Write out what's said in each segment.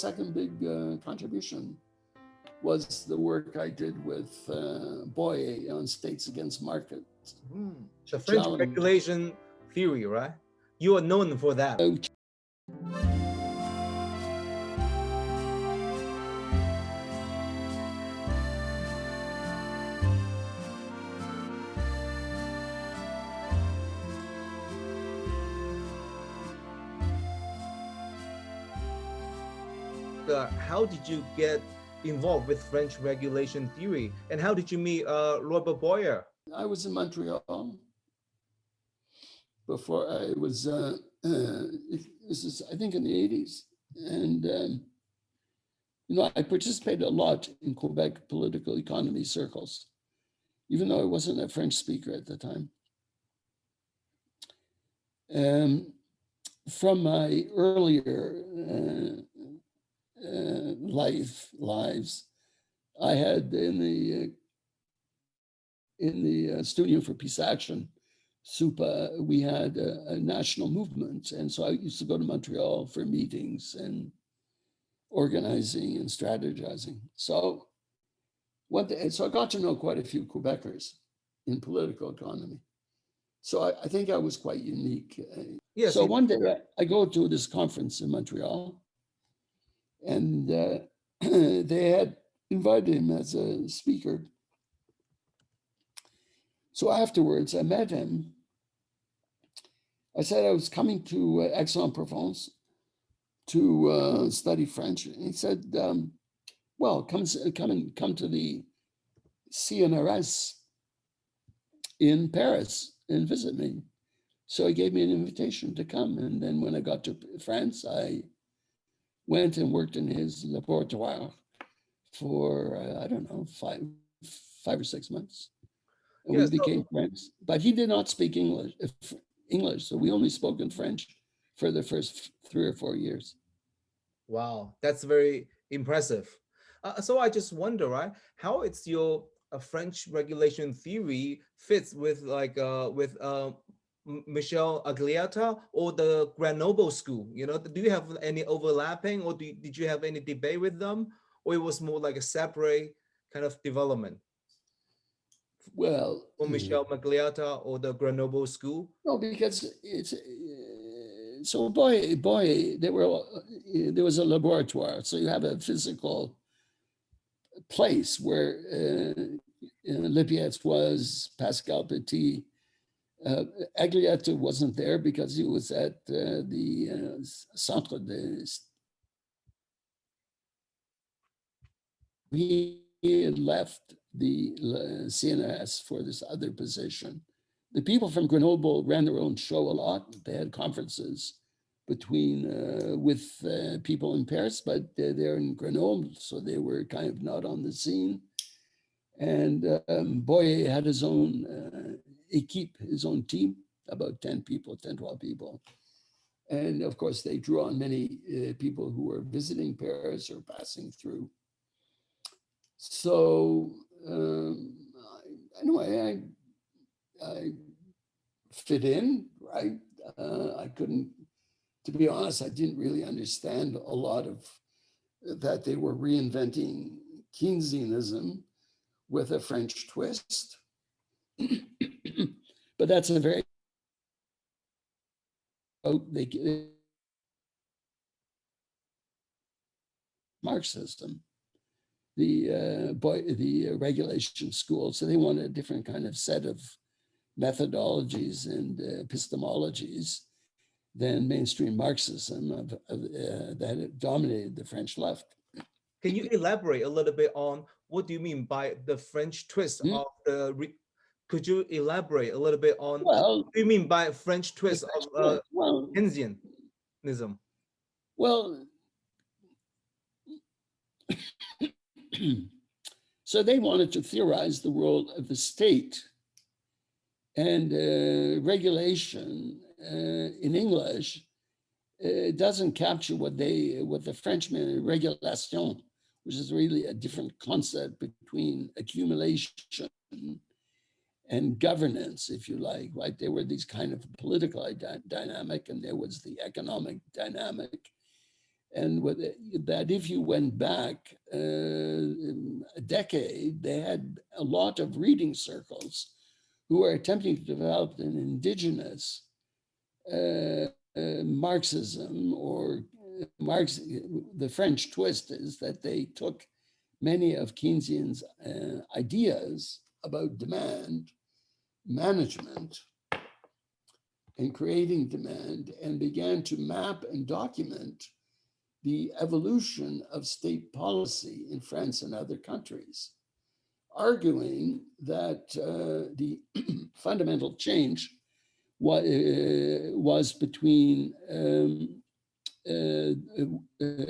second big contribution was the work I did with Boye on States Against Market. The French regulation theory, right? You are known for that. How did you get involved with French regulation theory, and how did you meet Robert Boyer? I was in Montreal before I was, this is, I think, in the 80s. And, I participated a lot in Quebec political economy circles, even though I wasn't a French speaker at the time. From my earlier lives, I had in the Studio for Peace Action, SUPA, we had a national movement. And so I used to go to Montreal for meetings and organizing and strategizing. So I got to know quite a few Quebecers in political economy. So I think I was quite unique. Yes. So one day I go to this conference in Montreal, and they had invited him as a speaker. So afterwards, I met him. I said I was coming to Aix-en-Provence to study French. And he said, well, come to the CNRS in Paris and visit me. So he gave me an invitation to come. And then when I got to France, I went and worked in his laboratoire for, I don't know, five or 6 months. And we became friends. But he did not speak English, so we only spoke in French for the first 3 or 4 years. Wow, that's very impressive. So I just wonder, right, how it's your French regulation theory fits with Michel Agliata or the Grenoble School? Do you have any overlapping, or did you have any debate with them, or it was more like a separate kind of development? Well, for Michel Agliata or the Grenoble School? No, because it's so boy, there was a laboratoire, so you have a physical place where Lippietz was, Pascal Petit. Agliata wasn't there because he was at the Centre de. He had left the CNRS for this other position. The people from Grenoble ran their own show a lot. They had conferences with people in Paris, but they're in Grenoble, so they were kind of not on the scene. And Boye had his own equipe, his own team, about 10 people, 10, 12 people. And of course, they drew on many people who were visiting Paris or passing through. So anyway, I fit in, right? I couldn't, to be honest, I didn't really understand a lot of that. They were reinventing Keynesianism with a French twist. But that's a very, Marxism, the regulation school. So they wanted a different kind of set of methodologies and epistemologies than mainstream Marxism that dominated the French left. Can you elaborate a little bit on what do you mean by the French twist of the? Could you elaborate a little bit on what do you mean by French twist of Keynesianism? Well, so they wanted to theorize the role of the state, and regulation in English doesn't capture what the French mean, régulation, which is really a different concept between accumulation and governance, if you like, right? There were these kind of political dynamic, and there was the economic dynamic. And that if you went back a decade, they had a lot of reading circles who were attempting to develop an indigenous Marxism or Marx. The French twist is that they took many of Keynesian's ideas about demand management and creating demand and began to map and document the evolution of state policy in France and other countries, arguing that the fundamental change was between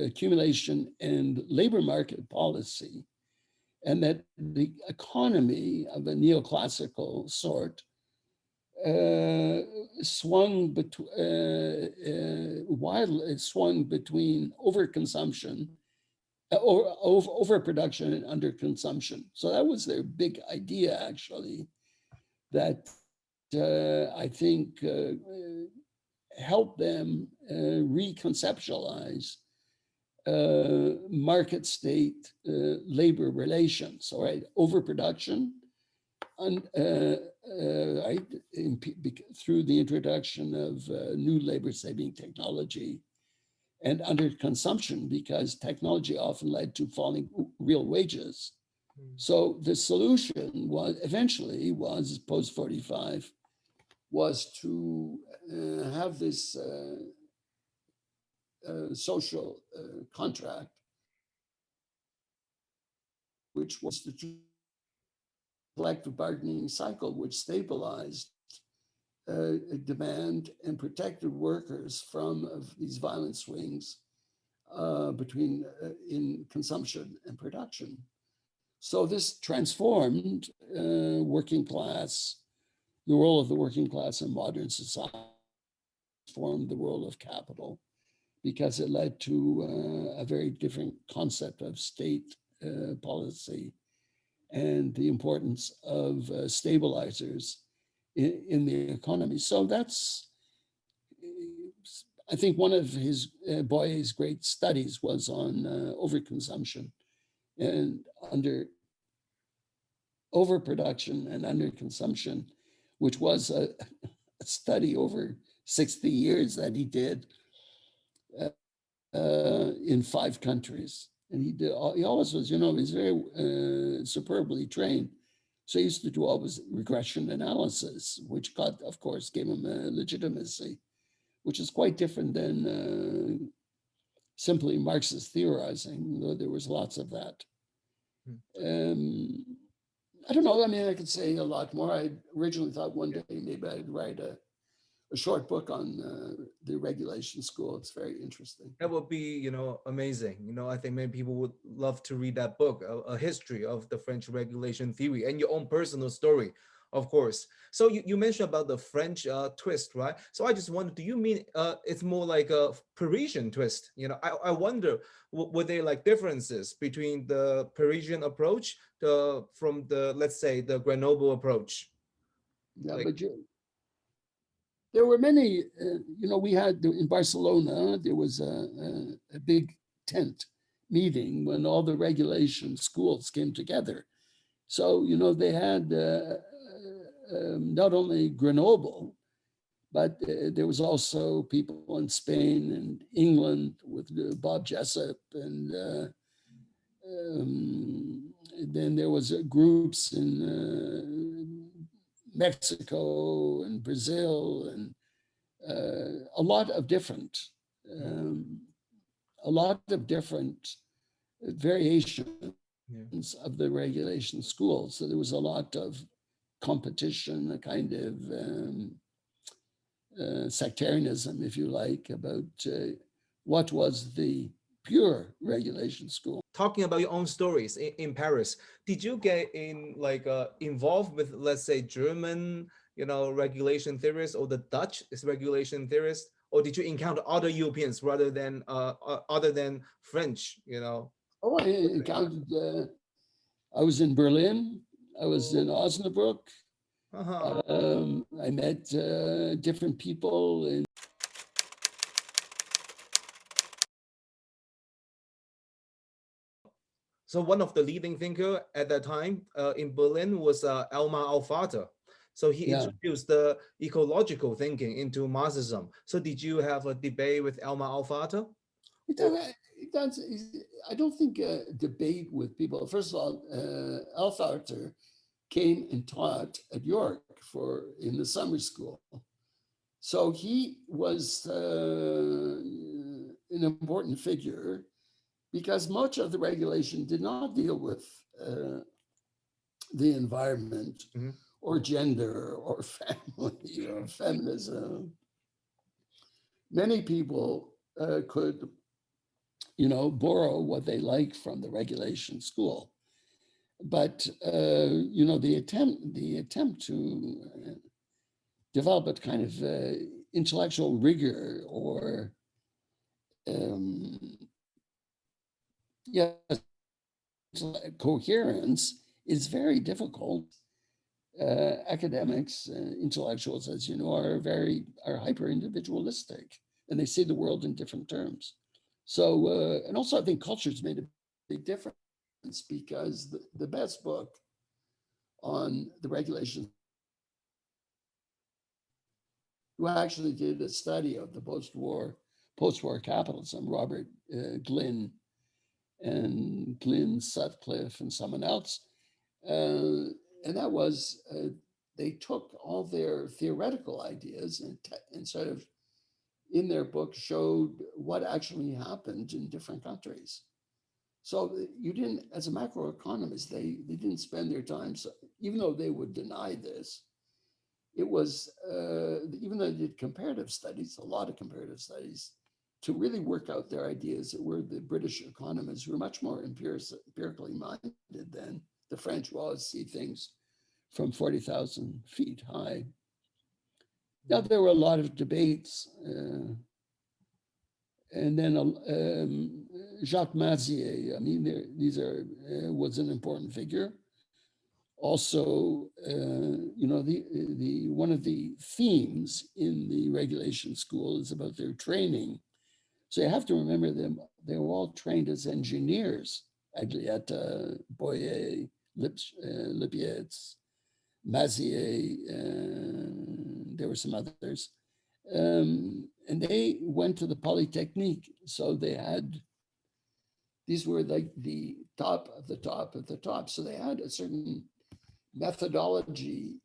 accumulation and labor market policy, and that the economy of a neoclassical sort swung wildly, swung between overconsumption, overproduction and underconsumption. So that was their big idea, actually, that I think helped them reconceptualize market state labor relations. All right, overproduction through the introduction of new labor saving technology, and under consumption because technology often led to falling real wages. So the solution was eventually post 45 was to have this social contract, which was the collective bargaining cycle, which stabilized demand and protected workers from these violent swings between in consumption and production. So this transformed working class, the role of the working class in modern society, transformed the role of capital, because it led to a very different concept of state policy and the importance of stabilizers in the economy. So that's, I think, one of his Boyé's great studies was on overconsumption and overproduction and underconsumption, which was a study over 60 years that he did in 5 countries. And he always was, he's very superbly trained. So he used to do always regression analysis, which of course, gave him a legitimacy, which is quite different than simply Marxist theorizing, though there was lots of that. I don't know. I mean, I could say a lot more. I originally thought one day maybe I'd write a short book on the regulation school. It's very interesting. That would be, amazing. I think many people would love to read that book, a history of the French regulation theory and your own personal story, of course. So you mentioned about the French twist, right? So I just wonder, do you mean it's more like a Parisian twist? I wonder, were there like differences between the Parisian approach from the, let's say, the Grenoble approach? Yeah, like, but there were many, we had in Barcelona, there was a big tent meeting when all the regulation schools came together. So, they had not only Grenoble, but there was also people in Spain and England with Bob Jessup, and then there was groups in Mexico and Brazil, and a lot of different variations of the regulation schools. So there was a lot of competition, a kind of sectarianism, if you like, about what was the pure regulation school. Talking about your own stories in Paris, did you get involved with, let's say, German, regulation theorists, or the Dutch regulation theorists, or did you encounter other Europeans rather than other than French? Oh, I encountered. I was in Berlin. I was in Osnabrück. I met different people in So one of the leading thinker at that time in Berlin was Elmar Alvater. So he introduced the ecological thinking into Marxism. So did you have a debate with Elmar Alvater? I don't think debate with people. First of all, Alfauter came and taught at York in the summer school. So he was an important figure because much of the regulation did not deal with the environment or gender or family or feminism. Many people could, borrow what they like from the regulation school. But, the attempt to develop a kind of intellectual rigor or, coherence is very difficult. Academics, intellectuals, as you know, are hyper individualistic, and they see the world in different terms. So, and also I think culture's made a big difference because the best book on the regulations, who actually did a study of the post-war capitalism, Robert Glynn and Glynn Sutcliffe and someone else, and that was they took all their theoretical ideas and sort of in their book showed what actually happened in different countries. So you didn't, as a macroeconomist, they didn't spend their time, so even though they would deny this, it was, even though they did comparative studies, a lot of comparative studies, to really work out their ideas, were the British economists who were much more empirically minded than the French, who always see things from 40,000 feet high. Now, there were a lot of debates. And then Jacques Mazier, I mean, was an important figure. Also, one of the themes in the regulation school is about their training. So you have to remember them, they were all trained as engineers, Aglietta, Boyer, Lippietz, Mazier, there were some others. And they went to the Polytechnique. So these were like the top of the top of the top. So they had a certain methodology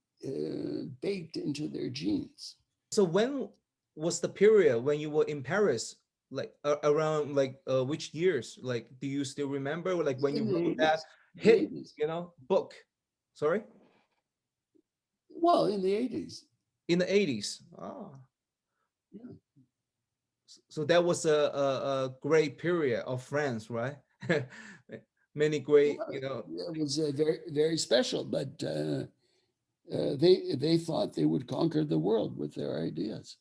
baked into their genes. So when was the period when you were in Paris? Like around which years? Like, do you still remember like when you wrote that hit, book? Sorry? Well, in the 80s. In the 80s. Oh. Yeah. So that was a great period of France, right? Many great, It was very, very special, but they thought they would conquer the world with their ideas.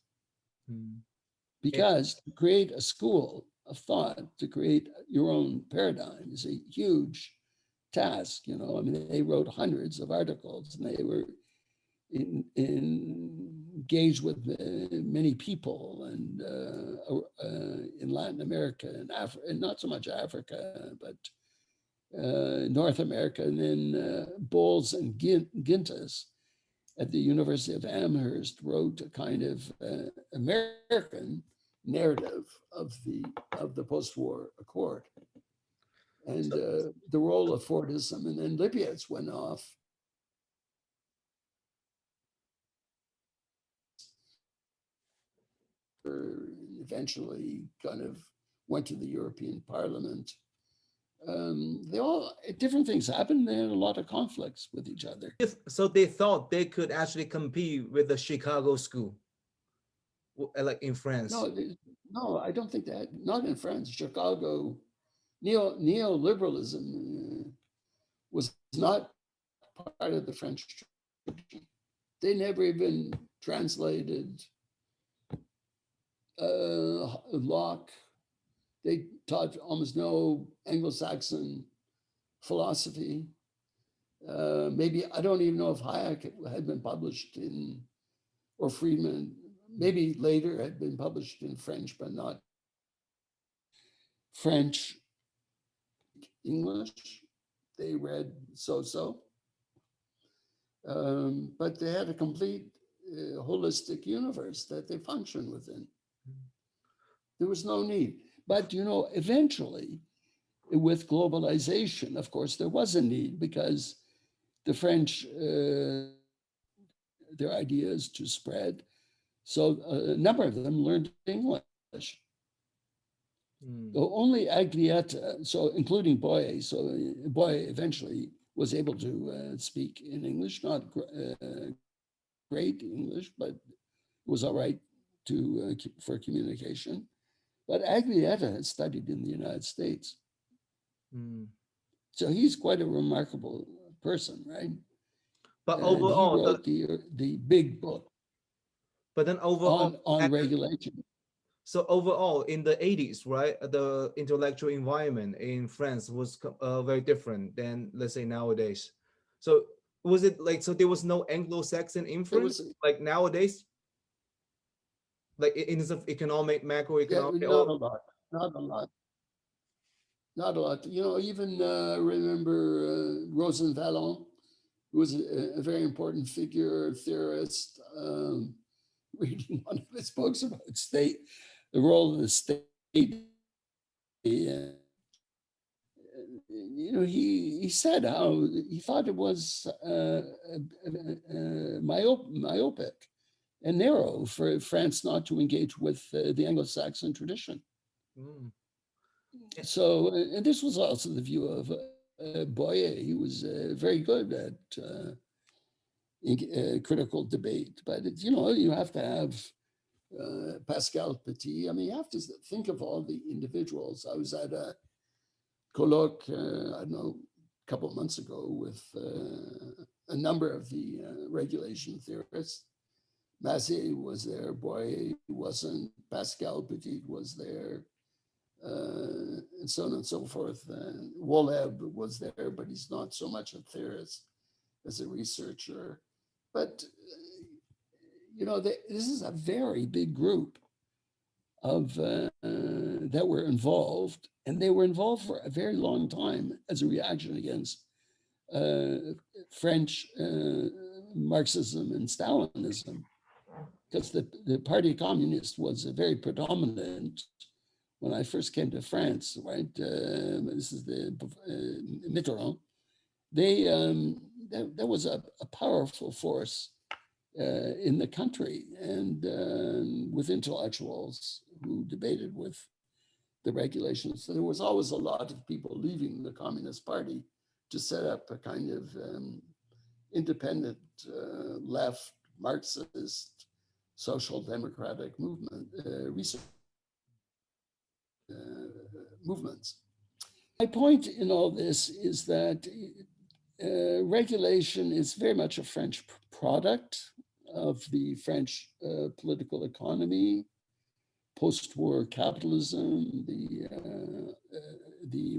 Because to create a school of thought, to create your own paradigm is a huge task. I mean, they wrote hundreds of articles and they were engaged with many people and in Latin America and Africa, and not so much Africa, but North America, and then Bowles and Gintas at the University of Amherst wrote a kind of American narrative of the post-war accord and the role of Fordism. And then Lippietz went off eventually kind of went to the European Parliament. They all, different things happened. They had a lot of conflicts with each other. So they thought they could actually compete with the Chicago school, like in France. No, I don't think that. Not in France. Chicago, neoliberalism was not part of the French tradition. They never even translated Locke. They taught almost no Anglo-Saxon philosophy. Maybe, I don't even know if Hayek had been published or Friedman, maybe later had been published in French, but not French. English. They read so-so, but they had a complete holistic universe that they functioned within. There was no need. But, eventually, with globalization, of course, there was a need because the French, their ideas to spread. So a number of them learned English. Only Aglietta, so including Boye, so Boye eventually was able to speak in English, not great English, but it was all right for communication. But Aglietta had studied in the United States. So he's quite a remarkable person, right? But And overall, he wrote the big book but then overall, on regulation. So overall, in the 80s, right, the intellectual environment in France was very different than, let's say, nowadays. So was it like, so there was no Anglo-Saxon influence like nowadays? Like in terms of economic, macroeconomic? Yeah, not a lot, not a lot. Not a lot. Even remember Rosenvallon, who was a very important figure, theorist, reading one of his books about the role of the state. He said how he thought it was myopic and narrow for France not to engage with the Anglo-Saxon tradition. So, and this was also the view of Boye. He was very good at critical debate, but you have to have Pascal Petit. I mean, you have to think of all the individuals. I was at a colloque, I don't know, a couple of months ago with a number of the regulation theorists. Massé was there, Boye wasn't, Pascal Petit was there, and so on and so forth. Woleb was there, but he's not so much a theorist as a researcher. But, this is a very big group of that were involved, and they were involved for a very long time as a reaction against French Marxism and Stalinism, because the Party Communist was very predominant when I first came to France, right? This is the Mitterrand. That was a powerful force in the country, and with intellectuals who debated with the regulations. So there was always a lot of people leaving the Communist Party to set up a kind of independent left Marxist social democratic movement, research movements. My point in all this is that regulation is very much a French product of the French political economy, post-war capitalism, the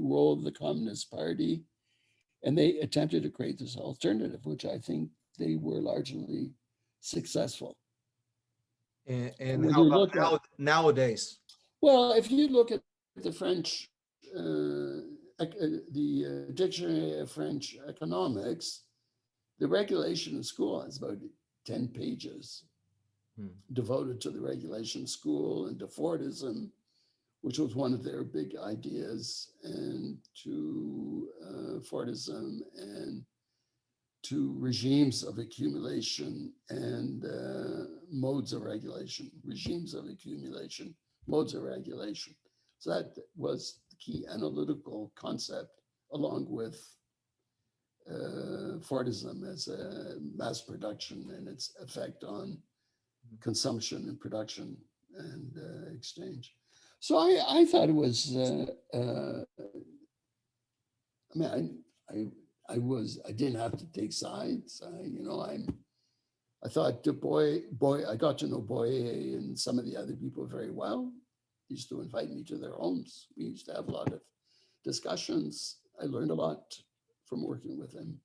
role of the Communist Party, and they attempted to create this alternative, which I think they were largely successful. And how about nowadays? Well, if you look at the French, the Dictionary of French Economics, the regulation in school has about 10 pages devoted to the regulation school and to Fordism, which was one of their big ideas, and to Fordism and to regimes of accumulation and modes of regulation, regimes of accumulation, modes of regulation. So that was the key analytical concept, along with Fordism as a mass production and its effect on consumption and production and exchange. So I thought it was, I didn't have to take sides. I thought I got to know Boye and some of the other people very well. He used to invite me to their homes. We used to have a lot of discussions. I learned a lot from working with him.